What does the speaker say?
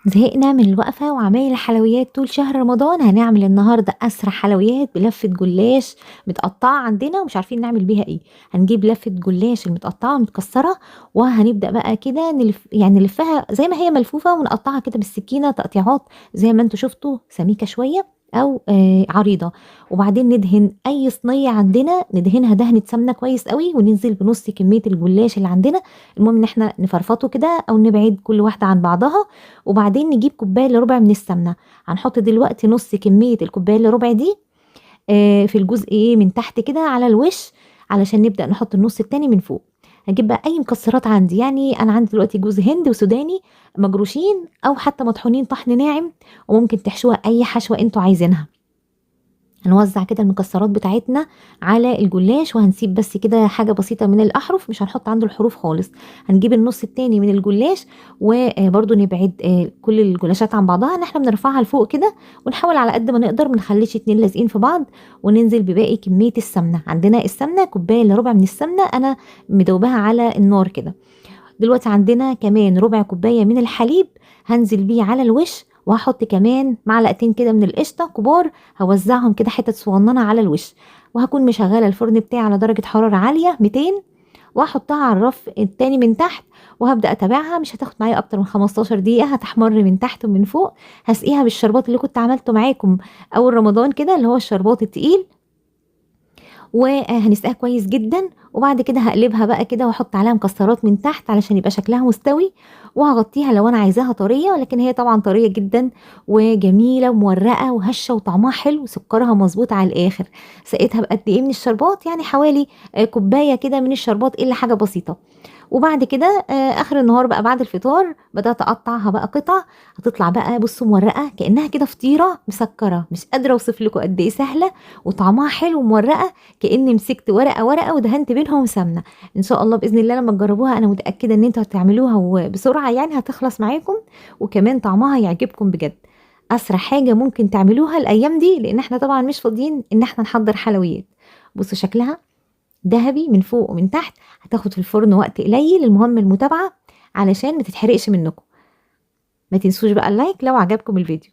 زهقنا من الوقفة وعمايل الحلويات طول شهر رمضان. هنعمل النهاردة أسرع حلويات بلفة جلاش متقطعة عندنا ومش عارفين نعمل بيها ايه. هنجيب لفة جلاش المتقطعة متكسرة، وهنبدأ بقى كده نلفها زي ما هي ملفوفة ونقطعها كده بالسكينة تقطيعات زي ما انتوا شفتوا، سميكة شوية او عريضة. وبعدين ندهن اي صينية عندنا، ندهنها دهنة سمنة كويس قوي، وننزل بنص كمية الجلاش اللي عندنا. المهم ان احنا نفرفطه كده او نبعد كل واحدة عن بعضها. وبعدين نجيب كوباية إلا ربع من السمنة. هنحط دلوقتي نص كمية الكوباية إلا ربع دي في الجزء ايه من تحت كده على الوش، علشان نبدأ نحط النص التاني من فوق. هجيب بقى اي مكسرات عندي، يعني انا عندي دلوقتي جوز هند وسوداني مجروشين او حتى مطحونين طحن ناعم، وممكن تحشوها اي حشوة انتوا عايزينها. هنوزع كده المكسرات بتاعتنا على الجلاش، وهنسيب بس كده حاجة بسيطة من الأحرف، مش هنحط عنده الحروف خالص. هنجيب النص التاني من الجلاش، وبرضو نبعد كل الجلاشات عن بعضها، ان احنا بنرفعها لفوق كده، ونحاول على قد ما نقدر منخليش اتنين لازقين في بعض. وننزل بباقي كمية السمنة. عندنا السمنة كوباية الا ربع من السمنة، انا مدوبها على النار كده. دلوقتي عندنا كمان ربع كوباية من الحليب، هنزل بيه على الوش، وهحط كمان معلقتين كده من القشطة كبار، هوزعهم كده حتت صغننة على الوش. وهكون مشغلة الفرن بتاعي على درجة حرارة عالية 200، وهحطها على الرف التاني من تحت، وهبدأ اتابعها. مش هتاخد معايا اكتر من 15 دقيقة، هتحمر من تحت ومن فوق. هسقيها بالشربات اللي كنت عملته معاكم اول رمضان كده، اللي هو الشربات التقيل، وهنسقيها كويس جدا. وبعد كده هقلبها بقى كده، واحط عليها مكسرات من تحت علشان يبقى شكلها مستوي. وهغطيها لو انا عايزاها طريه، ولكن هي طبعا طريه جدا وجميله ومورقه وهشه وطعمها حلو وسكرها مظبوط على الاخر. سقيتها بقد ايه من الشربات؟ يعني حوالي كوبايه كده من الشربات الا حاجه بسيطه. وبعد كده اخر النهار بقى بعد الفطار بدات اقطعها بقى قطع. هتطلع بقى بصوا مورقه كانها كده فطيره مسكره، مش قادره اوصف لكم قد ايه سهله وطعمها حلو ومورقه، كاني مسكت ورقه ورقه ودهنت بينهم سمنه. ان شاء الله باذن الله لما تجربوها انا متاكده ان انتوا هتعملوها وبسرعه، يعني هتخلص معاكم، وكمان طعمها يعجبكم بجد. اسرع حاجه ممكن تعملوها الايام دي، لان احنا طبعا مش فاضيين ان احنا نحضر حلويات. بصوا شكلها ذهبي من فوق ومن تحت. هتاخد في الفرن وقت قليل، المهم المتابعه علشان ما تتحرقش منكم. ما تنسوش بقى اللايك لو عجبكم الفيديو.